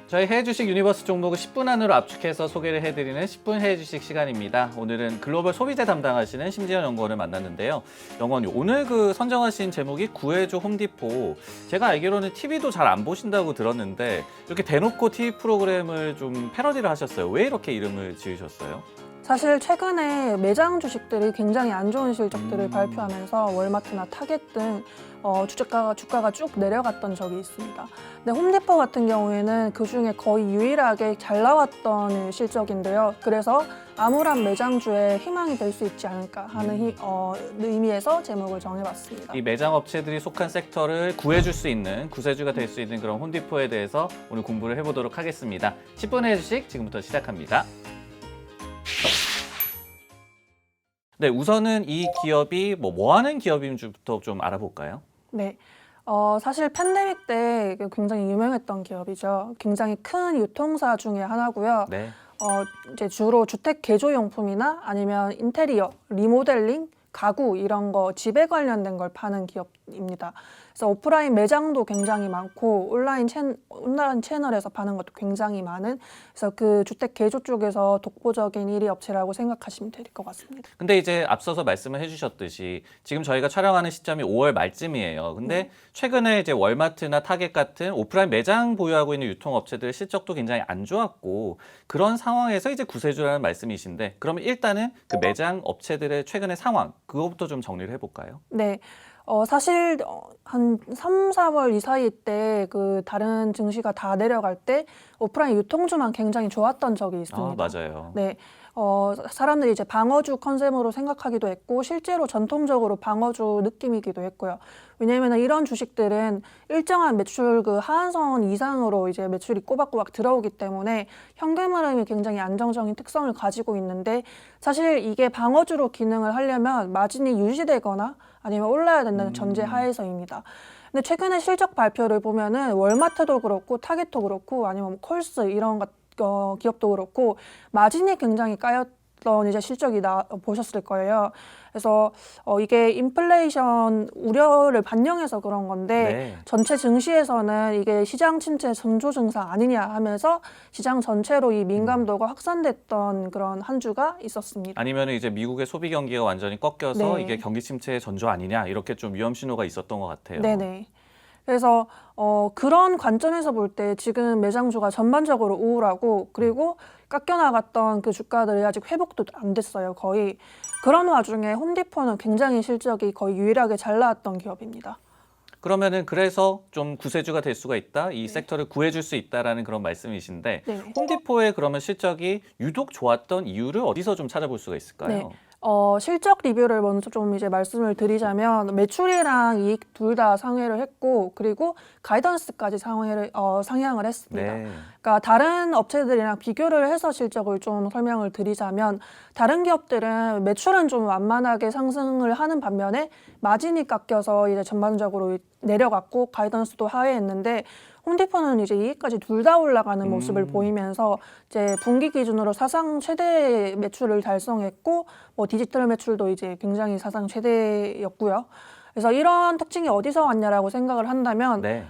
저희 해외 주식 유니버스 종목을 10분 안으로 압축해서 소개를 해드리는 10분 해외 주식 시간입니다. 오늘은 글로벌 소비재 담당하시는 심지현 연구원을 만났는데요. 연구원님, 오늘 선정하신 제목이 구해줘 홈디포. 제가 알기로는 TV도 잘 안 보신다고 들었는데 이렇게 대놓고 TV 프로그램을 좀 패러디를 하셨어요. 왜 이렇게 이름을 지으셨어요? 사실 최근에 매장 주식들이 굉장히 안 좋은 실적들을 발표하면서 월마트나 타겟 등 주가가 쭉 내려갔던 적이 있습니다. 근데 홈디포 같은 경우에는 그중에 거의 유일하게 잘 나왔던 실적인데요. 그래서 암울한 매장주의 희망이 될 수 있지 않을까 하는 의미에서 제목을 정해봤습니다. 이 매장 업체들이 속한 섹터를 구해줄 수 있는, 구세주가 될 수 있는 그런 홈디포에 대해서 오늘 공부를 해보도록 하겠습니다. 10분의 주식 지금부터 시작합니다. 네, 우선은 이 기업이 뭐 하는 기업인지부터 좀 알아볼까요? 네. 사실 팬데믹 때 굉장히 유명했던 기업이죠. 굉장히 큰 유통사 중에 하나고요. 네. 이제 주로 주택 개조용품이나 아니면 인테리어, 리모델링, 가구 이런 거 집에 관련된 걸 파는 기업입니다. 그래서 오프라인 매장도 굉장히 많고 온라인 채널에서 파는 것도 굉장히 많은, 그래서 그 주택 개조 쪽에서 독보적인 1위 업체라고 생각하시면 될 것 같습니다. 근데 이제 앞서서 말씀을 해주셨듯이 지금 저희가 촬영하는 시점이 5월 말쯤이에요. 근데 최근에 이제 월마트나 타겟 같은 오프라인 매장 보유하고 있는 유통업체들 실적도 굉장히 안 좋았고, 그런 상황에서 이제 구세주라는 말씀이신데, 그러면 일단은 그 매장 업체들의 최근의 상황, 그거부터 좀 정리를 해볼까요? 네. 사실 한 3, 4월 이 사이 때 그 다른 증시가 다 내려갈 때 오프라인 유통주만 굉장히 좋았던 적이 있습니다. 맞아요. 네. 사람들이 이제 방어주 컨셉으로 생각하기도 했고 실제로 전통적으로 방어주 느낌이기도 했고요. 왜냐하면 이런 주식들은 일정한 매출 하한선 이상으로 이제 매출이 꼬박꼬박 들어오기 때문에 현금 흐름이 굉장히 안정적인 특성을 가지고 있는데, 사실 이게 방어주로 기능을 하려면 마진이 유지되거나 아니면 올라야 된다는 전제 하에서입니다. 근데 최근에 실적 발표를 보면은 월마트도 그렇고 타겟도 그렇고 아니면 콜스 이런 기업도 그렇고 마진이 굉장히 까였던 이제 실적이 보셨을 거예요. 그래서 이게 인플레이션 우려를 반영해서 그런 건데, 네. 전체 증시에서는 이게 시장 침체 전조 증상 아니냐 하면서 시장 전체로 이 민감도가 확산됐던 그런 한 주가 있었습니다. 아니면 이제 미국의 소비 경기가 완전히 꺾여서 네. 이게 경기 침체의 전조 아니냐, 이렇게 좀 위험 신호가 있었던 것 같아요. 네네. 그래서 그런 관점에서 볼 때 지금 매장주가 전반적으로 우울하고, 그리고 깎여나갔던 그 주가들이 아직 회복도 안 됐어요, 거의. 그런 와중에 홈디포는 굉장히 실적이 거의 유일하게 잘 나왔던 기업입니다. 그러면은 그래서 좀 구세주가 될 수가 있다, 이 섹터를 구해줄 수 있다라는 그런 말씀이신데, 네. 홈디포의 그러면 실적이 유독 좋았던 이유를 어디서 좀 찾아볼 수가 있을까요? 네. 실적 리뷰를 먼저 좀 이제 말씀을 드리자면, 매출이랑 이익 둘 다 상회를 했고, 그리고 가이던스까지 상향을 했습니다. 네. 그러니까 다른 업체들이랑 비교를 해서 실적을 좀 설명을 드리자면, 다른 기업들은 매출은 좀 완만하게 상승을 하는 반면에 마진이 깎여서 이제 전반적으로 내려갔고 가이던스도 하회했는데, 홈디포는 이제 이익까지 둘 다 올라가는 모습을 보이면서 이제 분기 기준으로 사상 최대 매출을 달성했고, 뭐 디지털 매출도 이제 굉장히 사상 최대였고요. 그래서 이런 특징이 어디서 왔냐라고 생각을 한다면, 네.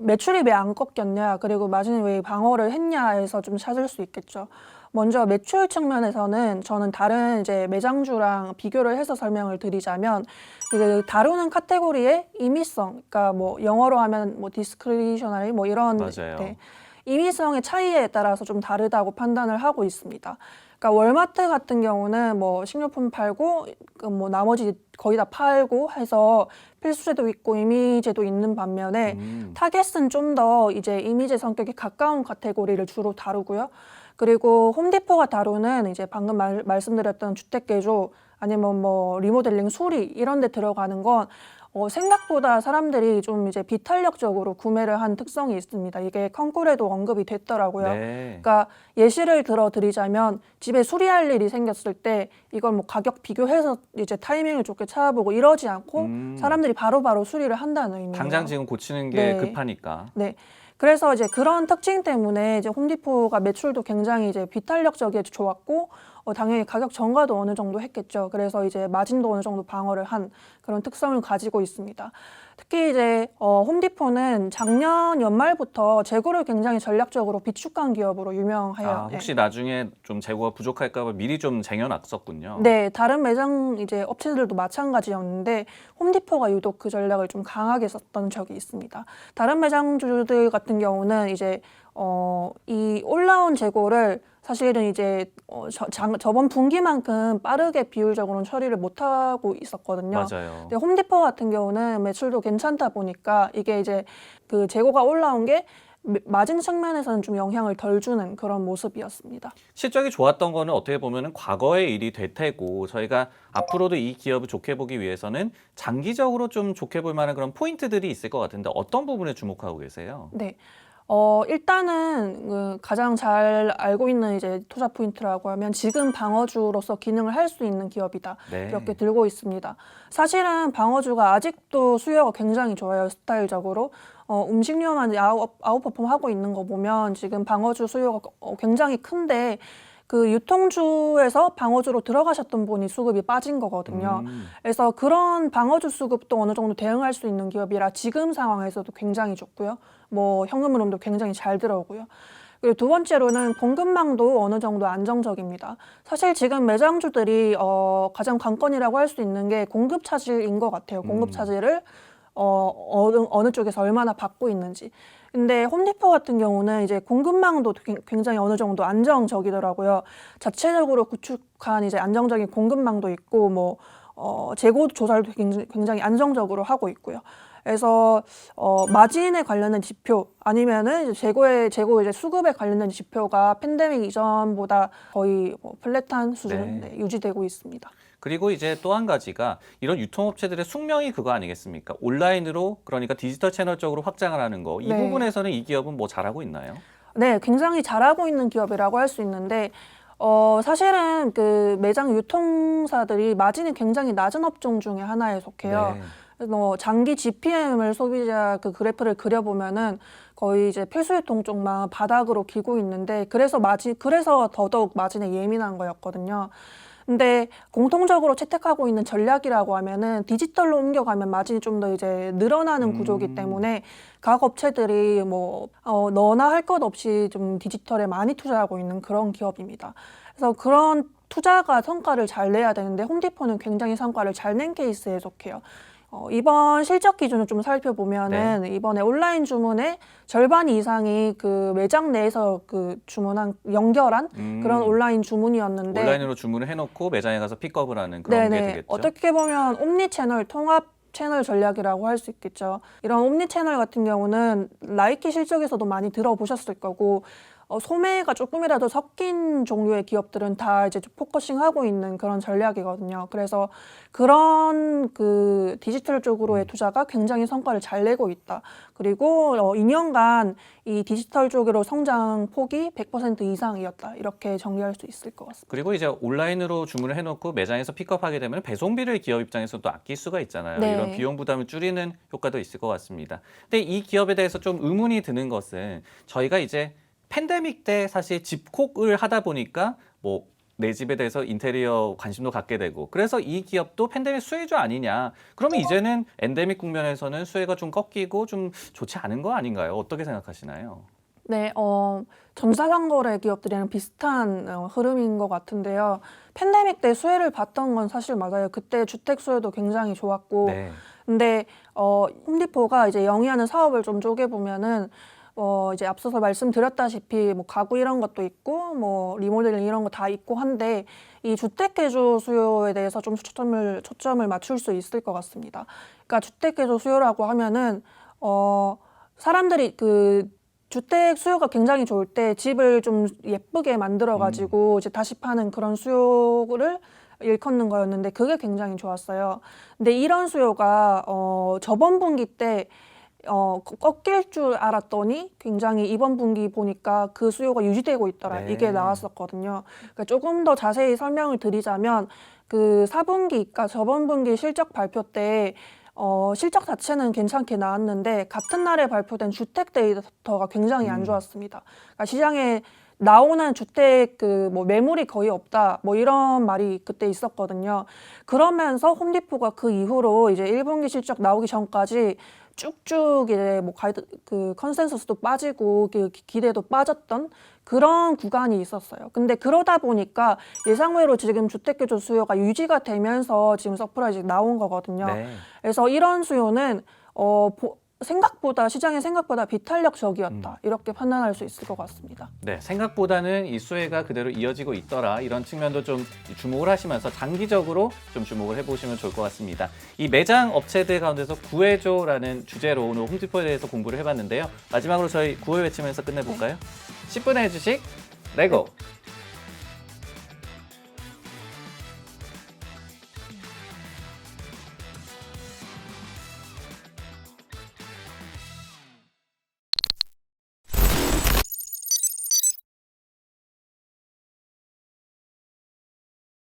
매출이 왜 안 꺾였냐, 그리고 마진이 왜 방어를 했냐에서 좀 찾을 수 있겠죠. 먼저 매출 측면에서는 저는 다른 이제 매장주랑 비교를 해서 설명을 드리자면, 그 다루는 카테고리의 임의성, 그러니까 뭐 영어로 하면 뭐 디스크리셔널리 뭐 이런 맞아요. 네, 임의성의 차이에 따라서 좀 다르다고 판단을 하고 있습니다. 그러니까 월마트 같은 경우는 뭐 식료품 팔고 뭐 나머지 거의 다 팔고 해서 필수제도 있고 임의제도 있는 반면에, 타겟은 좀 더 이제 임의제 성격에 가까운 카테고리를 주로 다루고요. 그리고 홈디포가 다루는 이제 방금 말씀드렸던 주택개조 아니면 뭐 리모델링, 수리 이런 데 들어가는 건 생각보다 사람들이 좀 이제 비탄력적으로 구매를 한 특성이 있습니다. 이게 컨콜에도 언급이 됐더라고요. 네. 그러니까 예시를 들어드리자면, 집에 수리할 일이 생겼을 때 이걸 뭐 가격 비교해서 이제 타이밍을 좋게 찾아보고 이러지 않고 사람들이 바로바로 수리를 한다는 의미예요. 당장 지금 고치는 게 네. 급하니까. 네. 그래서 이제 그런 특징 때문에 이제 홈디포가 매출도 굉장히 이제 비탄력적이게 좋았고, 당연히 가격 전가도 어느 정도 했겠죠. 그래서 이제 마진도 어느 정도 방어를 한 그런 특성을 가지고 있습니다. 특히 이제 홈디포는 작년 연말부터 재고를 굉장히 전략적으로 비축한 기업으로 유명해요. 아, 혹시 나중에 좀 재고가 부족할까 봐 미리 좀 쟁여놨었군요. 네, 다른 매장 이제 업체들도 마찬가지였는데 홈디포가 유독 그 전략을 좀 강하게 썼던 적이 있습니다. 다른 매장주들 같은 경우는 이제 이 올라온 재고를 사실은 이제 저번 분기만큼 빠르게 비율적으로는 처리를 못하고 있었거든요. 맞아요. 근데 홈디포 같은 경우는 매출도 괜찮다 보니까 이게 이제 그 재고가 올라온 게 마진 측면에서는 좀 영향을 덜 주는 그런 모습이었습니다. 실적이 좋았던 거는 어떻게 보면 과거의 일이 될 테고 저희가 앞으로도 이 기업을 좋게 보기 위해서는 장기적으로 좀 좋게 볼 만한 그런 포인트들이 있을 것 같은데 어떤 부분에 주목하고 계세요? 네. 일단은 가장 잘 알고 있는 이제 투자 포인트라고 하면 지금 방어주로서 기능을 할 수 있는 기업이다. 네. 이렇게 들고 있습니다. 사실은 방어주가 아직도 수요가 굉장히 좋아요. 스타일적으로. 음식료만 아웃퍼폼 하고 있는 거 보면 지금 방어주 수요가 굉장히 큰데 그 유통주에서 방어주로 들어가셨던 분이 수급이 빠진 거거든요. 그래서 그런 방어주 수급도 어느 정도 대응할 수 있는 기업이라 지금 상황에서도 굉장히 좋고요. 뭐 현금 흐름도 굉장히 잘 들어오고요. 그리고 두 번째로는 공급망도 어느 정도 안정적입니다. 사실 지금 매장주들이 가장 관건이라고 할 수 있는 게 공급 차질인 것 같아요. 공급 차질을 어느 쪽에서 얼마나 받고 있는지. 근데 홈디포 같은 경우는 이제 공급망도 굉장히 어느 정도 안정적이더라고요. 자체적으로 구축한 이제 안정적인 공급망도 있고 뭐 재고 조달도 굉장히 안정적으로 하고 있고요. 그래서 마진에 관련된 지표 아니면은 이제 재고 이제 수급에 관련된 지표가 팬데믹 이전보다 거의 플랫한 수준 네. 유지되고 있습니다. 그리고 이제 또 한 가지가 이런 유통업체들의 숙명이 그거 아니겠습니까? 온라인으로 그러니까 디지털 채널 쪽으로 확장을 하는 거. 이 네. 부분에서는 이 기업은 뭐 잘하고 있나요? 네, 굉장히 잘하고 있는 기업이라고 할 수 있는데 사실은 그 매장 유통사들이 마진이 굉장히 낮은 업종 중에 하나에 속해요. 네. 그래서 장기 GPM을 소비자 그 그래프를 그려보면은 거의 이제 필수유통 쪽만 바닥으로 기고 있는데 그래서 더더욱 마진에 예민한 거였거든요. 근데 공통적으로 채택하고 있는 전략이라고 하면은 디지털로 옮겨가면 마진이 좀 더 이제 늘어나는 구조이기 때문에 각 업체들이 뭐 너나 할 것 없이 좀 디지털에 많이 투자하고 있는 그런 기업입니다. 그래서 그런 투자가 성과를 잘 내야 되는데 홈디포는 굉장히 성과를 잘 낸 케이스에 속해요. 이번 실적 기준을 좀 살펴보면은 이번에 온라인 주문의 절반 이상이 그 매장 내에서 그 주문한 연결한 그런 온라인 주문이었는데 온라인으로 주문을 해놓고 매장에 가서 픽업을 하는 그런 게 되겠죠. 어떻게 보면 옴니 채널 통합 채널 전략이라고 할 수 있겠죠. 이런 옴니 채널 같은 경우는 나이키 실적에서도 많이 들어보셨을 거고 소매가 조금이라도 섞인 종류의 기업들은 다 이제 포커싱하고 있는 그런 전략이거든요. 그래서 그런 그 디지털 쪽으로의 투자가 굉장히 성과를 잘 내고 있다. 그리고 2년간 이 디지털 쪽으로 성장 폭이 100% 이상이었다. 이렇게 정리할 수 있을 것 같습니다. 그리고 이제 온라인으로 주문을 해놓고 매장에서 픽업하게 되면 배송비를 기업 입장에서 또 아낄 수가 있잖아요. 네. 이런 비용 부담을 줄이는 효과도 있을 것 같습니다. 근데 이 기업에 대해서 좀 의문이 드는 것은 저희가 이제 팬데믹 때 사실 집콕을 하다 보니까 뭐 내 집에 대해서 인테리어 관심도 갖게 되고 그래서 이 기업도 팬데믹 수혜주 아니냐. 그러면 이제는 엔데믹 국면에서는 수혜가 좀 꺾이고 좀 좋지 않은 거 아닌가요? 어떻게 생각하시나요? 네, 전자상거래 기업들이랑 비슷한 흐름인 것 같은데요. 팬데믹 때 수혜를 봤던 건 사실 맞아요. 그때 주택 수요도 굉장히 좋았고, 네. 근데 홈디포가 이제 영위하는 사업을 좀 쪼개보면은 이제 앞서서 말씀드렸다시피 뭐 가구 이런 것도 있고 뭐 리모델링 이런 거 다 있고 한데 이 주택 개조 수요에 대해서 좀 초점을 맞출 수 있을 것 같습니다. 그러니까 주택 개조 수요라고 하면은 사람들이 그 주택 수요가 굉장히 좋을 때 집을 좀 예쁘게 만들어 가지고 이제 다시 파는 그런 수요를 일컫는 거였는데 그게 굉장히 좋았어요. 근데 이런 수요가 저번 분기 때 꺾일 줄 알았더니 굉장히 이번 분기 보니까 그 수요가 유지되고 있더라. 네. 이게 나왔었거든요. 그러니까 조금 더 자세히 설명을 드리자면 그 4분기, 그러니까 저번 분기 실적 발표 때 실적 자체는 괜찮게 나왔는데 같은 날에 발표된 주택 데이터가 굉장히 안 좋았습니다. 그러니까 시장에 나오는 주택 뭐 매물이 거의 없다 뭐 이런 말이 그때 있었거든요. 그러면서 홈디포가 그 이후로 이제 1분기 실적 나오기 전까지 쭉쭉 이제 뭐 컨센서스도 빠지고 기대도 빠졌던 그런 구간이 있었어요. 근데 그러다 보니까 예상외로 지금 주택 개조 수요가 유지가 되면서 지금 서프라이즈 나온 거거든요. 네. 그래서 이런 수요는 시장의 생각보다 비탄력적이었다 이렇게 판단할 수 있을 것 같습니다. 네, 생각보다는 이 수혜가 그대로 이어지고 있더라 이런 측면도 좀 주목을 하시면서 장기적으로 좀 주목을 해보시면 좋을 것 같습니다. 이 매장 업체들 가운데서 구해줘라는 주제로 오늘 홈디포에 대해서 공부를 해봤는데요. 마지막으로 저희 구호 외치면서 끝내볼까요? 10분의 주식 레고!